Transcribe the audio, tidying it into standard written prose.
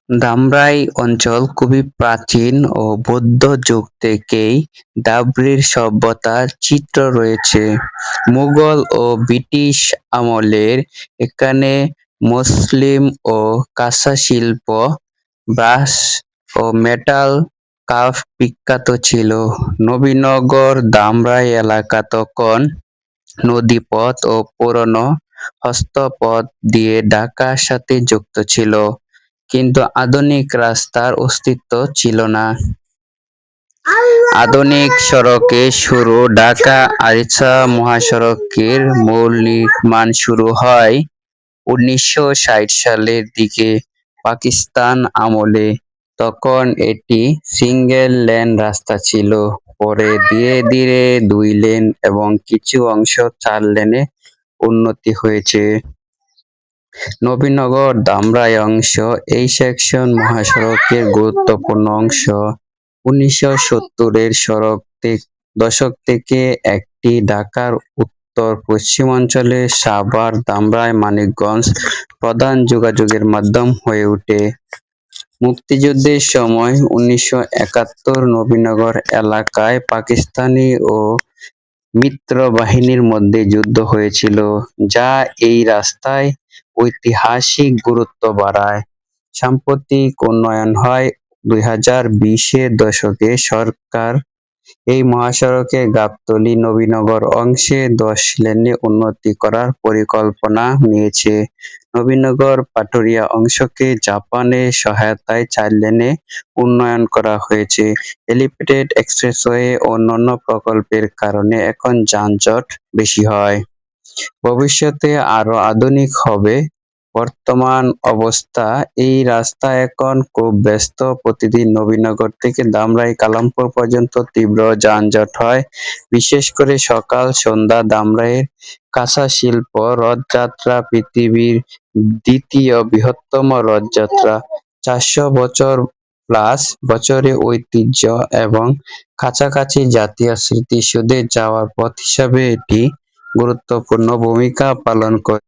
ধামরাই অঞ্চল খুবই প্রাচীন ও বৌদ্ধ যুগ থেকেই ডাবরির সভ্যতার চিত্র রয়েছে। মুঘল ও ব্রিটিশ আমলের এখানে মুসলিম ও কাঁসা শিল্প, ব্রাস ও মেটাল কার্ভ বিখ্যাত ছিল। নবীনগর ধামরাই এলাকা তখন নদীপথ ও পুরনো হস্তপথ দিয়ে ঢাকার সাথে যুক্ত ছিল, কিন্তু আধুনিক রাস্তার অস্তিত্ব ছিল না। আধুনিক সড়কের শুরু ঢাকা-আরিচা মহাসড়কের মূল নির্মাণ শুরু হয় ১৯৬০ সালের দিকে পাকিস্তান আমলে। তখন এটি সিঙ্গেল লেন রাস্তা ছিল, পরে ধীরে ধীরে ২ লেন এবং কিছু অংশ ৪ লেনে উন্নতি হয়েছে। নবীনগর ধামরাই অংশ এই সেকশন মহাসড়কের গুরুত্বপূর্ণ অংশ। ১৯৭০-এর দশক থেকে এটি ঢাকার উত্তর-পশ্চিমাঞ্চলে সাভার, ধামরাই, মানিকগঞ্জ প্রধান যোগাযোগের মাধ্যম হয়ে ওঠে। মুক্তিযুদ্ধের সময় ১৯৭১ নবীনগর এলাকায় পাকিস্তানি ও মিত্রবাহিনীর মধ্যে যুদ্ধ হয়েছিল, যা এই রাস্তার ঐতিহাসিক গুরুত্ব বাড়ায়। সাম্প্রতিক উন্নয়ন হয় ২০২০-এর দশকে সরকার এই মহাসড়কের গাবতলী-নবীনগর অংশে ১০ লেনে উন্নতি করার পরিকল্পনা নিয়েছে। নবীনগর-পাটুরিয়া অংশকে জাপানের সহায়তায় ৪ লেনে উন্নয়ন করা হয়েছে। এলিভেটেড এক্সপ্রেসওয়ে ও অন্যান্য প্রকল্পের কারণে এখন যানজট বেশি হয়। ভবিষ্যতে আরও আধুনিক হবে। বর্তমান অবস্থা এই রাস্তা এখন খুব ব্যস্ত। প্রতিদিন নবীনগর থেকে ধামরাই-কালামপুর পর্যন্ত তীব্র যানজট হয়, বিশেষ করে সকাল-সন্ধ্যা। ধামরাইয়ের কাঁসা শিল্প রথযাত্রা পৃথিবীর দ্বিতীয় বৃহত্তম রথযাত্রা। ৪০০ বছর প্লাস বছরের ঐতিহ্য এবং কাছাকাছি জাতীয় স্মৃতিসৌধে যাওয়ার পথ হিসাবে এটি গুরুত্বপূর্ণ ভূমিকা পালন করে।